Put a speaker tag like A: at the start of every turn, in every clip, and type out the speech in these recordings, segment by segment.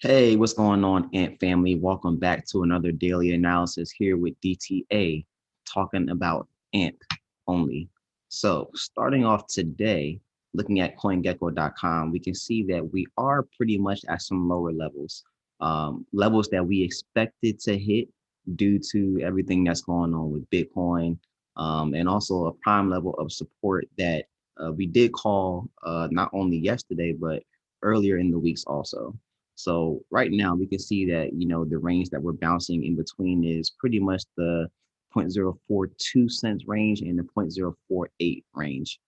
A: Hey, what's going on, Ant family? Welcome back to another daily analysis here with DTA, talking about Ant only. So, starting off today, looking at CoinGecko.com, we can see that we are pretty much at some lower levels, levels that we expected to hit due to everything that's going on with Bitcoin, and also a prime level of support that we did call not only yesterday, but earlier in the weeks also. So right now we can see that, the range that we're bouncing in between is pretty much the 0.042 cents range and the 0.048 range.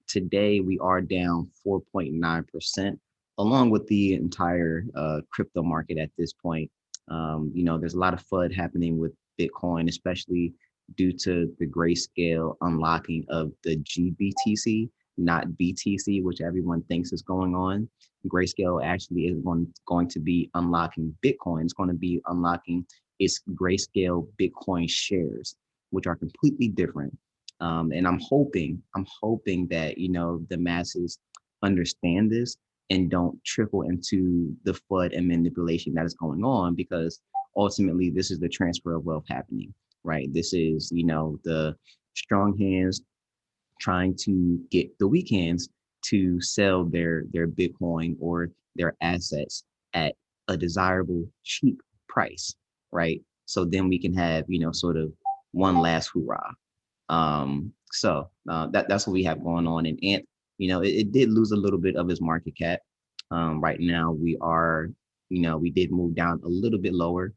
A: Today we are down 4.9%, along with the entire crypto market at this point. There's a lot of FUD happening with Bitcoin, especially due to the grayscale unlocking of the GBTC, not BTC, which everyone thinks is going on. Grayscale actually is going to be unlocking Bitcoin. It's going to be unlocking its Grayscale Bitcoin shares, which are completely different. And I'm hoping that the masses understand this and don't trickle into the FUD and manipulation that is going on, because ultimately this is the transfer of wealth happening, right? This is the strong hands trying to get the weak hands to sell their Bitcoin or their assets at a desirable cheap price, right? So then we can have sort of one last hoorah. That's what we have going on. And Ant, it did lose a little bit of its market cap. Right now we did move down a little bit lower.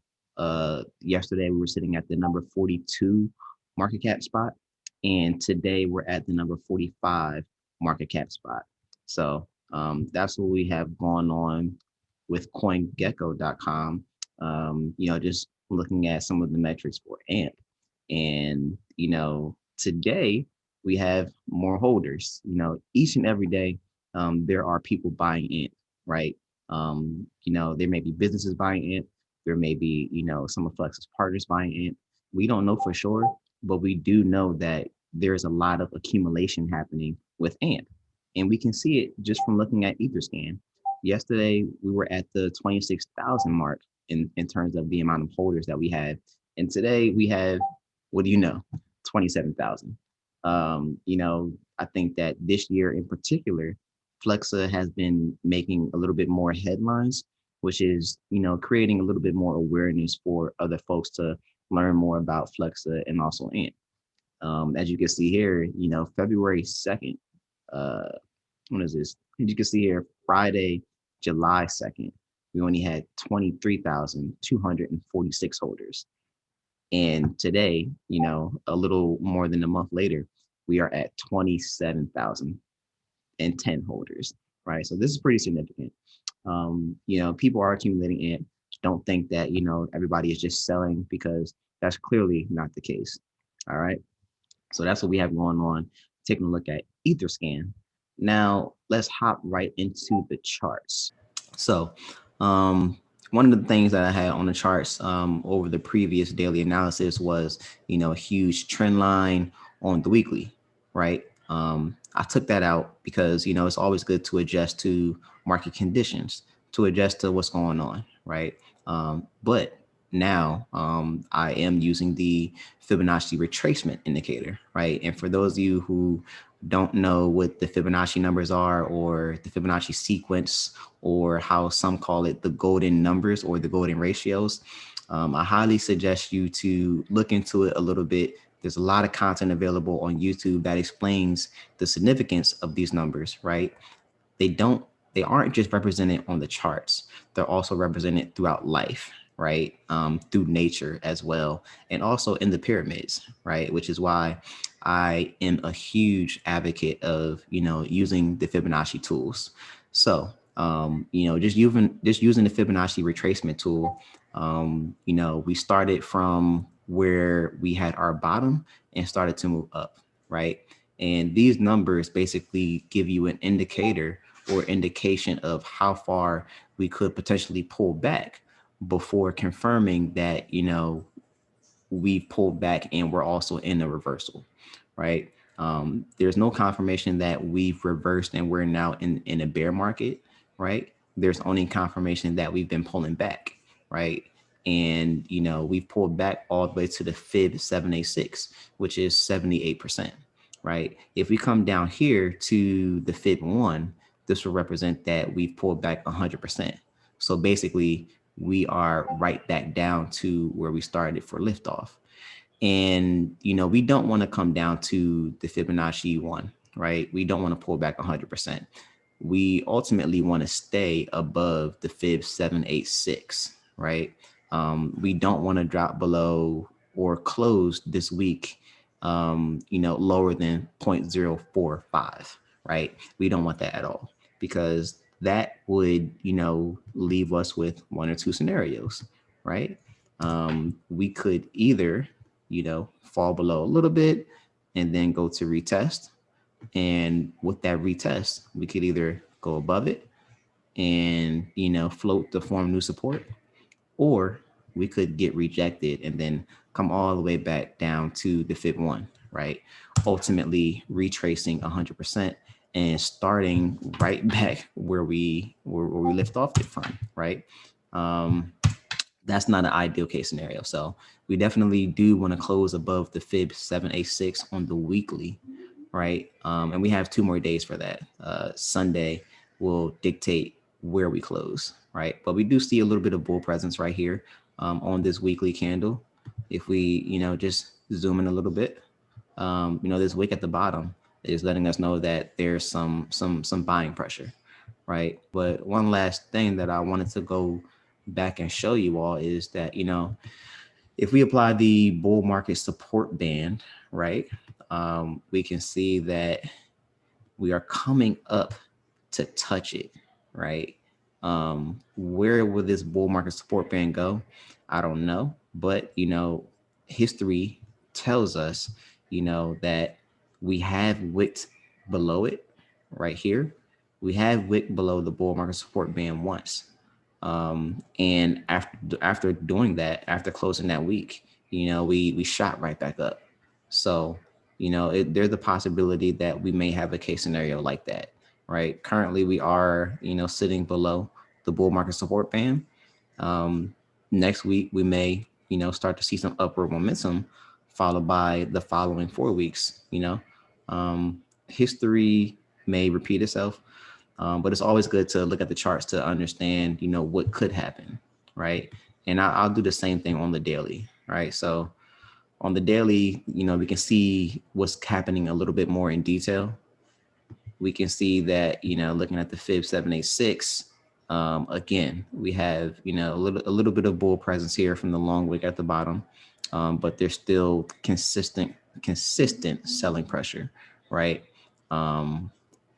A: Yesterday we were sitting at the number 42 market cap spot, and today we're at the number 45 market cap spot. So that's what we have going on with CoinGecko.com. Just looking at some of the metrics for AMP. And, today we have more holders. Each and every day, there are people buying AMP, right? There may be businesses buying AMP. There may be, some of Flex's partners buying AMP. We don't know for sure, but we do know that there's a lot of accumulation happening with AMP. And we can see it just from looking at Etherscan. Yesterday, we were at the 26,000 mark in terms of the amount of holders that we had. And today we have, what do you know, 27,000. I think that this year in particular, Flexa has been making a little bit more headlines, which is, creating a little bit more awareness for other folks to learn more about Flexa and also AMP. As you can see here, February 2nd, uh, when is this? As you can see here, Friday, July 2nd, we only had 23,246 holders. And today, a little more than a month later, we are at 27,010 holders, right? So this is pretty significant. People are accumulating it. Don't think that, everybody is just selling, because that's clearly not the case. All right. So that's what we have going on. Taking a look at Etherscan. Now let's hop right into the charts. So one of the things that I had on the charts over the previous daily analysis was, a huge trend line on the weekly, right? I took that out because, it's always good to adjust to market conditions, to adjust to what's going on, right? But now I am using the Fibonacci retracement indicator, right? And for those of you who don't know what the Fibonacci numbers are, or the Fibonacci sequence, or how some call it the golden numbers or the golden ratios, I highly suggest you to look into it a little bit. There's a lot of content available on YouTube that explains the significance of these numbers, right? They don't they aren't just represented on the charts, they're also represented throughout life, right? Through nature as well, and also in the pyramids, right? Which is why I am a huge advocate of using the Fibonacci tools. So just using the Fibonacci retracement tool, we started from where we had our bottom and started to move up, right? And these numbers basically give you an indicator or indication of how far we could potentially pull back before confirming that, we pulled back and we're also in a reversal, right? There's no confirmation that we've reversed and we're now in a bear market, right? there's only confirmation that we've been pulling back, right? And we've pulled back all the way to the fib 786, which is 78%, right? If we come down here to the fib one, this will represent that we've pulled back 100%. So basically, we are right back down to where we started for liftoff. And we don't want to come down to the Fibonacci one, right? We don't want to pull back 100%. We ultimately want to stay above the fib 786, right? We don't want to drop below or close this week, lower than 0.045, right? We don't want that at all, because that would, leave us with one or two scenarios, right? We could either, fall below a little bit and then go to retest. And with that retest, we could either go above it and, float to form new support, or we could get rejected and then come all the way back down to the fib one, right? Ultimately retracing 100% and starting right back where we lift off it from, right? That's not an ideal case scenario. So we definitely do want to close above the fib 786 on the weekly, right? And we have 2 more days for that. Sunday will dictate where we close, right? But we do see a little bit of bull presence right here on this weekly candle. If we, just zoom in a little bit, this wick at the bottom is letting us know that there's some buying pressure, right? But one last thing that I wanted to go back and show you all is that, if we apply the bull market support band, right, we can see that we are coming up to touch it, right? Where will this bull market support band go? I don't know, but history tells us, that we have wicked below it right here. We have wicked below the bull market support band once. And after doing that, after closing that week, we shot right back up. So, there's the possibility that we may have a case scenario like that, right? Currently, we are, sitting below the bull market support band. Next week, we may, start to see some upward momentum, followed by the following 4 weeks. History may repeat itself. But it's always good to look at the charts to understand, what could happen, right? And I'll do the same thing on the daily, right? So on the daily, we can see what's happening a little bit more in detail. We can see that, looking at the fib 786, again, we have, a little bit of bull presence here from the long wick at the bottom, but there's still consistent selling pressure, right?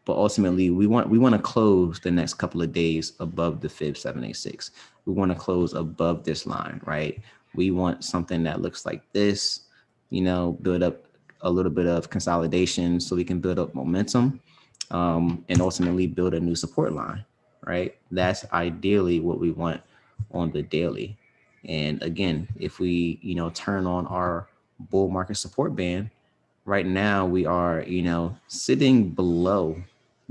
A: But ultimately, we want to close the next couple of days above the fib 786. We want to close above this line, right? We want something that looks like this, build up a little bit of consolidation so we can build up momentum, and ultimately build a new support line, right? That's ideally what we want on the daily. And again, if we, turn on our bull market support band, right now we are, sitting below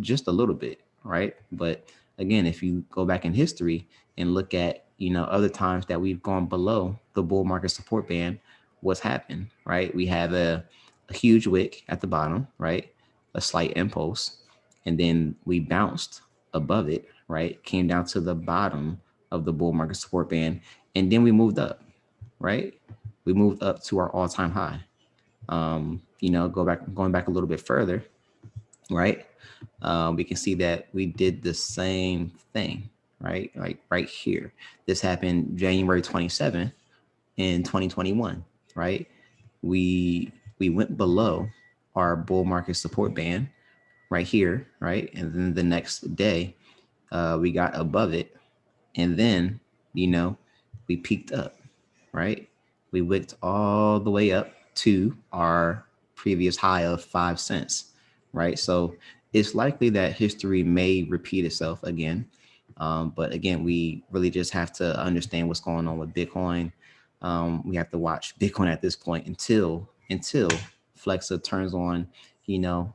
A: just a little bit, right? But again, if you go back in history and look at, other times that we've gone below the bull market support band, what's happened, right? We have a huge wick at the bottom, right? A slight impulse, and then we bounced above it, right? Came down to the bottom of the bull market support band, and then we moved up, right? We moved up to our all-time high. Going back a little bit further, right? We can see that we did the same thing, right? Like right here. This happened January 27th in 2021, right? We went below our bull market support band right here, right? And then the next day, we got above it, and then we peaked up, right? We wicked all the way up to our previous high of 5 cents, right? So it's likely that history may repeat itself again. But again, we really just have to understand what's going on with Bitcoin. We have to watch Bitcoin at this point until Flexa turns on, and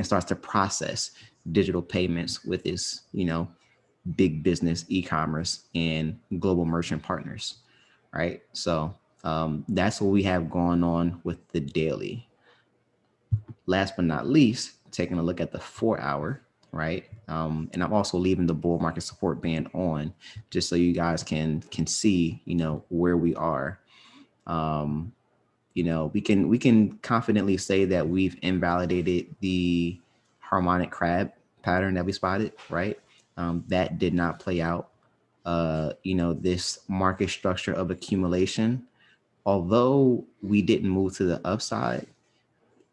A: starts to process digital payments with its, big business, e-commerce, and global merchant partners, right? So that's what we have going on with the daily. Last but not least, taking a look at the 4 hour, right? And I'm also leaving the bull market support band on just so you guys can see, where we are. Um, we can confidently say that we've invalidated the harmonic crab pattern that we spotted, right? That did not play out. This market structure of accumulation, although we didn't move to the upside,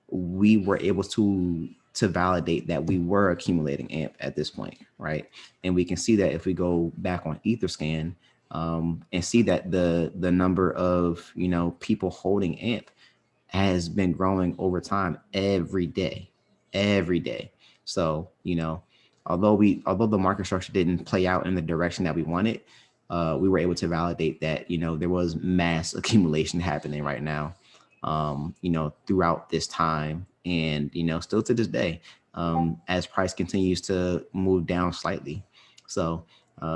A: we were able to validate that we were accumulating AMP at this point, right? And we can see that if we go back on Etherscan, and see that the number of people holding AMP has been growing over time every day. So although the market structure didn't play out in the direction that we wanted, we were able to validate that there was mass accumulation happening right now, throughout this time, and still to this day, as price continues to move down slightly. So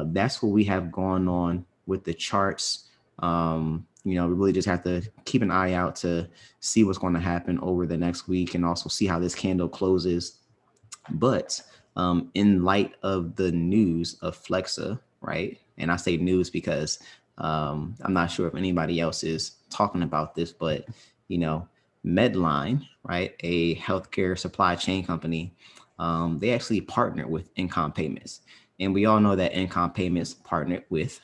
A: that's what we have going on with the charts. We really just have to keep an eye out to see what's going to happen over the next week, and also see how this candle closes. But in light of the news of Flexa, right? And I say news because I'm not sure if anybody else is talking about this, but Medline, right, a healthcare supply chain company, they actually partnered with Incom Payments, and we all know that Incom Payments partnered with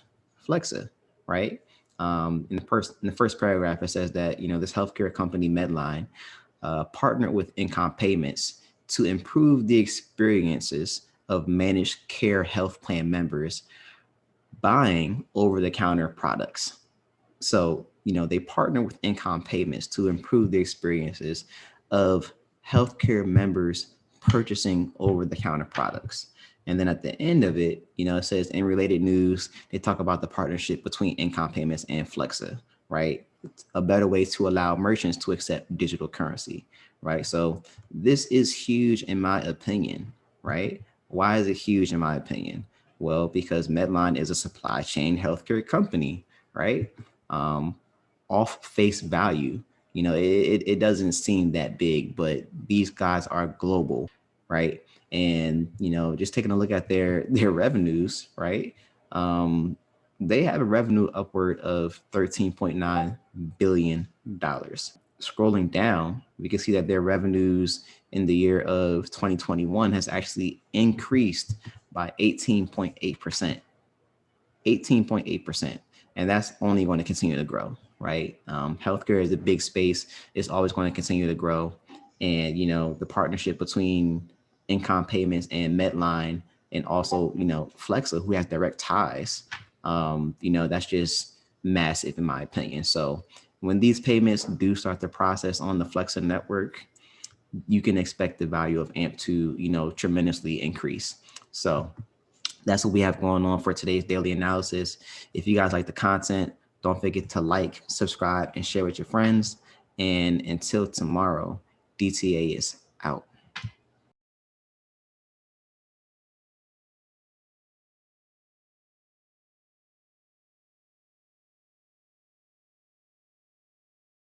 A: Flexa, right? In the first paragraph, it says that this healthcare company Medline partnered with Incom Payments to improve the experiences of managed care health plan members buying over-the-counter products. So, they partner with Incom Payments to improve the experiences of healthcare members purchasing over-the-counter products. And then at the end of it, it says in related news, they talk about the partnership between Incom Payments and Flexa, right? It's a better way to allow merchants to accept digital currency, right? So this is huge in my opinion, right? Why is it huge in my opinion? Well, because Medline is a supply chain healthcare company, right? Um, Off face value, it doesn't seem that big, but these guys are global, right? And just taking a look at their revenues, right? They have a revenue upward of $13.9 billion. Scrolling down, we can see that their revenues in the year of 2021 has actually increased by 18.8%. 18.8%. And that's only going to continue to grow, right? Healthcare is a big space. It's always going to continue to grow. And, the partnership between Incom Payments and Medline, and also, Flexa, who has direct ties, that's just massive in my opinion. So when these payments do start the process on the Flexa network, you can expect the value of AMP to, tremendously increase. So that's what we have going on for today's daily analysis. If you guys like the content, don't forget to like, subscribe, and share with your friends. And until tomorrow, DTA is out.